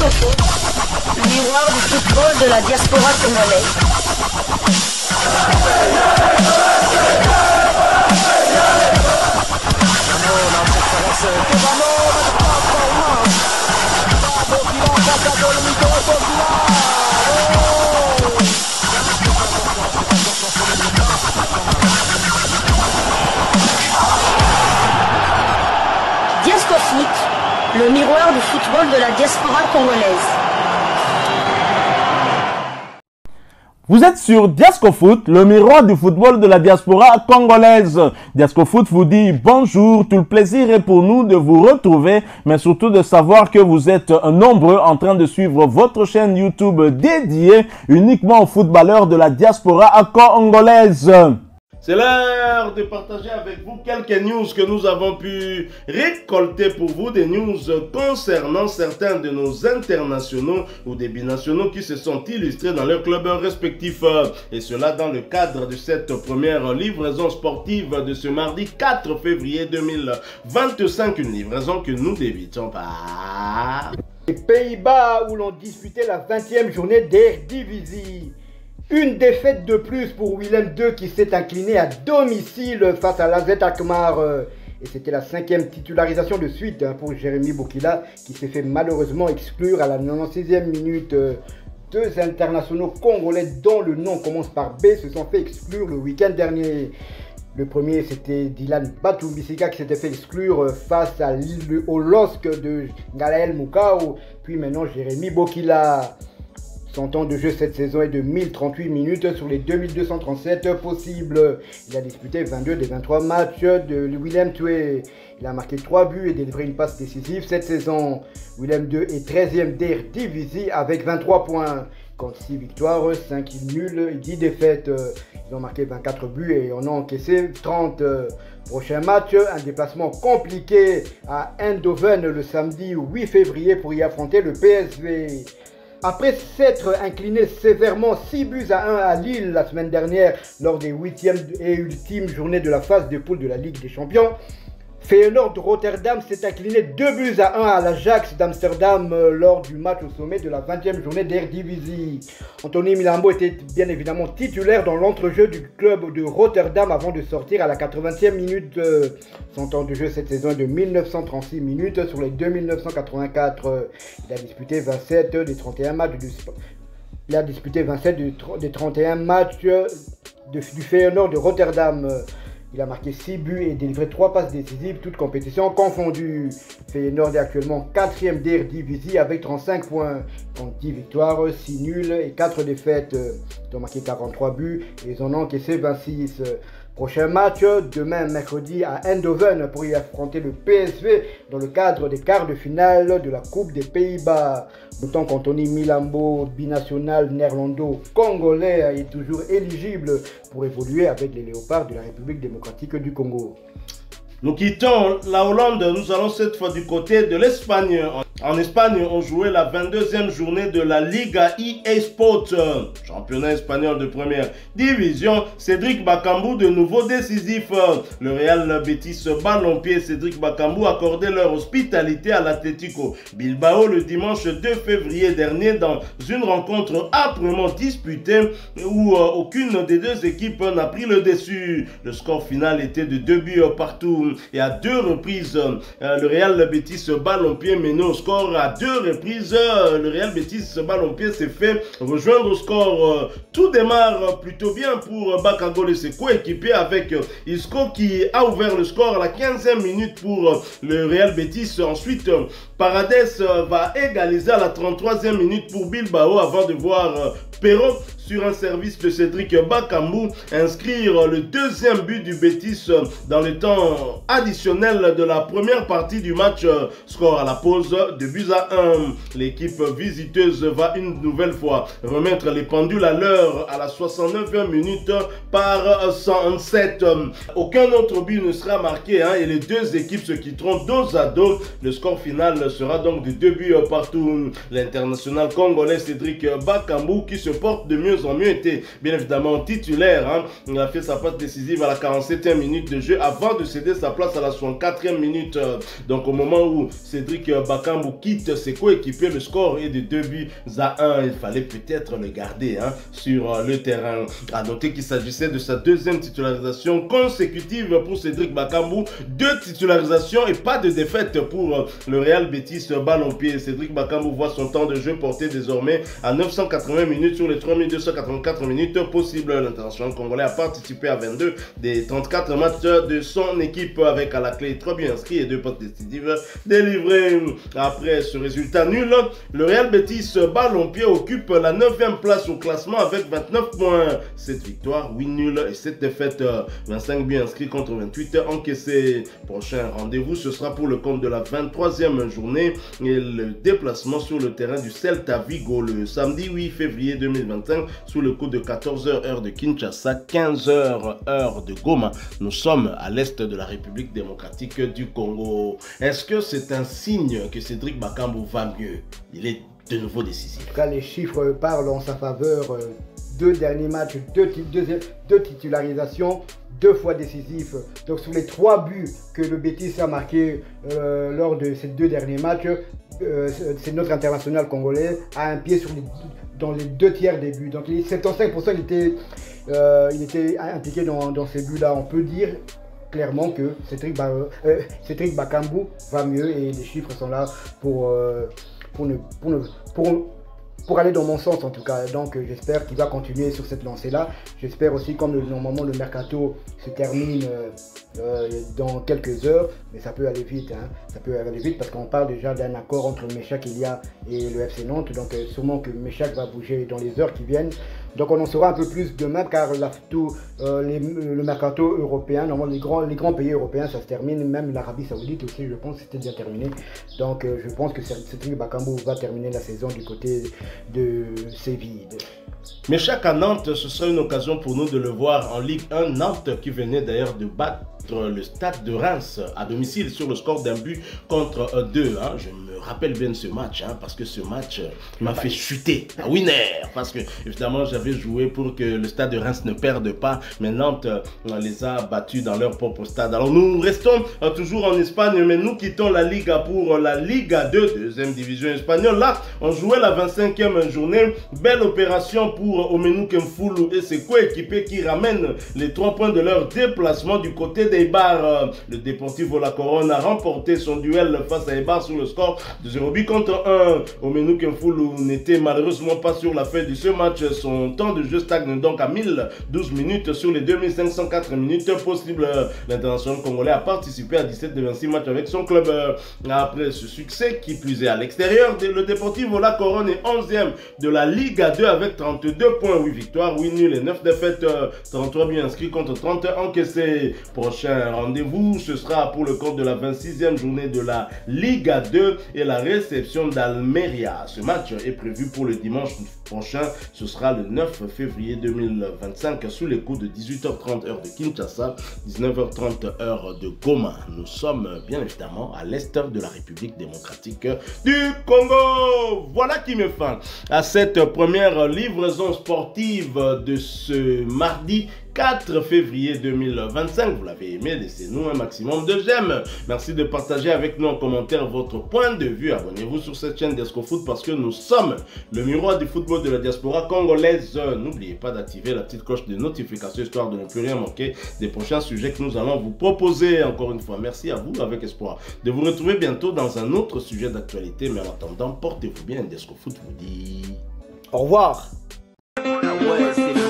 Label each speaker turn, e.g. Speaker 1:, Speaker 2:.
Speaker 1: Diasco Foot, le miroir du football de la diaspora congolaise. Diasco Foot, le miroir du football de la diaspora congolaise.
Speaker 2: Vous êtes sur Diasco Foot, le miroir du football de la diaspora congolaise. Diasco Foot vous dit bonjour, tout le plaisir est pour nous de vous retrouver, mais surtout de savoir que vous êtes nombreux en train de suivre votre chaîne YouTube dédiée uniquement aux footballeurs de la diaspora congolaise. C'est l'heure de partager avec vous quelques news que nous avons pu récolter pour vous, des news concernant certains de nos internationaux ou des binationaux qui se sont illustrés dans leurs clubs respectifs. Et cela dans le cadre de cette première livraison sportive de ce mardi 4 février 2025. Une livraison que nous débutons par
Speaker 3: les Pays-Bas où l'on disputait la 20e journée d'Eredivisie. Une défaite de plus pour Willem II qui s'est incliné à domicile face à l'AZ Alkmaar. Et c'était la 5e titularisation de suite pour Jérémy Bokila qui s'est fait malheureusement exclure à la 96e minute. Deux internationaux congolais dont le nom commence par B se sont fait exclure le week-end dernier. Le premier c'était Dylan Batumbisika qui s'était fait exclure face au LOSC de Ngalael Mukau. Puis maintenant Jérémy Bokila. Son temps de jeu cette saison est de 1038 minutes sur les 2237 possibles. Il a disputé 22 des 23 matchs de Willem II. Il a marqué 3 buts et délivré une passe décisive cette saison. Willem II est 13e d'Eredivisie avec 23 points. Compte 6 victoires, 5 nuls et 10 défaites. Ils ont marqué 24 buts et en ont encaissé 30. Prochain match, un déplacement compliqué à Eindhoven le samedi 8 février pour y affronter le PSV. Après s'être incliné sévèrement 6 buts à 1 à Lille la semaine dernière lors des 8e et ultimes journées de la phase de poule de la Ligue des Champions, Feyenoord de Rotterdam s'est incliné 2 buts à 1 à l'Ajax d'Amsterdam lors du match au sommet de la 20e journée d'Eredivisie. Anthony Milambo était bien évidemment titulaire dans l'entrejeu du club de Rotterdam avant de sortir à la 80e minute. Son temps de jeu cette saison est de 1936 minutes sur les 2984. Il a disputé 27 des 31 matchs Il a disputé 27 des 31 matchs du Feyenoord de Rotterdam. Il a marqué 6 buts et délivré 3 passes décisives, toutes compétitions confondues. Feyenoord est actuellement 4e d'Eredivisie avec 35 points. Donc 10 victoires, 6 nuls et 4 défaites. Ils ont marqué 43 buts et ils en ont encaissé 26. Prochain match, demain mercredi à Eindhoven pour y affronter le PSV dans le cadre des quarts de finale de la Coupe des Pays-Bas. Notons qu'Anthony Milambo, binational néerlando-congolais, est toujours éligible pour évoluer avec les Léopards de la République démocratique du Congo.
Speaker 2: Nous quittons la Hollande, nous allons cette fois du côté de l'Espagne. En Espagne, on jouait la 22e journée de la Liga EA Sports, championnat espagnol de première division. Cédric Bakambu de nouveau décisif. Le Real Betis Ballon-Pied, Cédric Bakambu accordait leur hospitalité à l'Atlético Bilbao le dimanche 2 février dernier dans une rencontre âprement disputée où aucune des deux équipes n'a pris le dessus. Le score final était de 2 buts partout et à 2 reprises, le Real Betis Ballon-Pied menait au score à 2 reprises. Le Real Betis Ballon-Pied s'est fait rejoindre au score. Tout démarre plutôt bien pour Bakagol et ses coéquipiers avec Isco qui a ouvert le score à la 15e minute pour le Real Betis. Ensuite, Paredes va égaliser à la 33e minute pour Bilbao avant de voir Perrault sur un service de Cédric Bakambu inscrire le 2e but du Betis dans le temps additionnel de la première partie du match. Score à la pause de buts à 1. L'équipe visiteuse va une nouvelle fois remettre les pendules à l'heure à la 69e minute par 107. Aucun autre but ne sera marqué et les deux équipes se quitteront dos à dos. Le score final sera donc de 2 buts partout. L'international congolais Cédric Bakambu qui se porte de mieux en mieux était bien évidemment titulaire. Il a fait sa passe décisive à la 47e minute de jeu avant de céder sa place à la 64e minute. Donc au moment où Cédric Bakambu Bakambu quitte ses coéquipiers. Le score est de 2-1. Il fallait peut-être le garder sur le terrain. À noter qu'il s'agissait de sa deuxième titularisation consécutive pour Cédric Bakambu. 2 titularisations et pas de défaite pour le Real Betis ballon-pied. Cédric Bakambu voit son temps de jeu porté désormais à 980 minutes sur les 3284 minutes possibles. L'international congolais a participé à 22 des 34 matchs de son équipe avec à la clé 3 buts inscrits et 2 passes décisives délivrées. Après ce résultat nul, le Real Betis ballon-pied occupe la 9e place au classement avec 29 points. 7 victoires, 8 nuls et 7 défaites. 25 buts inscrits contre 28 encaissés. Prochain rendez-vous, ce sera pour le compte de la 23e journée et le déplacement sur le terrain du Celta Vigo le samedi 8 février 2025 sous le coup de 14h heure de Kinshasa, 15h heure de Goma. Nous sommes à l'est de la République démocratique du Congo. Est-ce que c'est un signe que Cédric Bakambu va mieux? Il est de nouveau décisif.
Speaker 3: En tout cas, les chiffres parlent en sa faveur. 2 derniers matchs, 2 titularisations, 2 fois décisifs. Donc sur les 3 buts que le Betis a marqués lors de ces 2 derniers matchs, c'est notre international congolais a un pied dans les 2 tiers des buts. Donc les 75% il était impliqué dans ces buts-là. On peut dire clairement que Cédric Bakambu va mieux et les chiffres sont là pour aller dans mon sens en tout cas. Donc j'espère qu'il va continuer sur cette lancée-là. J'espère aussi, comme normalement le mercato se termine dans quelques heures, mais ça peut aller vite, ça peut aller vite parce qu'on parle déjà d'un accord entre Meshak Elia et le FC Nantes. Donc sûrement que Meshak va bouger dans les heures qui viennent. Donc on en saura un peu plus demain car le mercato européen, normalement les grands pays européens, ça se termine. Même l'Arabie Saoudite aussi, je pense que c'était déjà terminé. Donc je pense que Cédric Bakambu va terminer la saison du côté de Séville.
Speaker 2: Meshak à Nantes, ce sera une occasion pour nous de le voir en Ligue 1. Nantes qui venait d'ailleurs de battre le Stade de Reims à domicile sur le score d'un but contre 2. Je me rappelle bien de ce match parce que ce match m'a fait chuter à Winner parce que évidemment j'avais joué pour que le Stade de Reims ne perde pas, mais Nantes les a battus dans leur propre stade. Alors nous restons toujours en Espagne, mais nous quittons la Liga pour la Liga 2, deuxième division espagnole. Là on jouait la 25e journée. Belle opération pour Omenu Kemfulu et ses coéquipiers qui ramènent les 3 points de leur déplacement du côté d'Eibar. Le Deportivo La Corona a remporté son duel face à Eibar sur le score de 0 contre 1. Omenu Kemfulu n'était malheureusement pas sur la fin de ce match. Son temps de jeu stagne donc à 1012 minutes sur les 2504 minutes possibles. L'international congolais a participé à 17 de 26 matchs avec son club. Après ce succès qui plus est à l'extérieur, le Deportivo La Corona est 11e de la Liga 2 avec 32 points, 8 victoires, 8 nuls et 9 défaites, 33 buts inscrits contre 30 encaissés. Prochain rendez-vous, ce sera pour le compte de la 26e journée de la Liga 2 et la réception d'Almeria. Ce match est prévu pour le dimanche prochain, ce sera le 9 février 2025 sous les coups de 18h30 heure de Kinshasa, 19h30 heure de Goma. Nous sommes bien évidemment à l'est de la République démocratique du Congo. Voilà qui me fait à cette première livraison sportive de ce mardi 4 février 2025. Vous l'avez aimé, laissez-nous un maximum de j'aime. Merci de partager avec nous en commentaire votre point de vue. Abonnez-vous sur cette chaîne d'ESCOFOOT parce que nous sommes le miroir du football de la diaspora congolaise. N'oubliez pas d'activer la petite cloche de notification histoire de ne plus rien manquer des prochains sujets que nous allons vous proposer. Encore une fois, merci à vous avec espoir de vous retrouver bientôt dans un autre sujet d'actualité. Mais en attendant, portez-vous bien. ESCOFOOT vous dit
Speaker 3: au revoir.
Speaker 4: Ah ouais,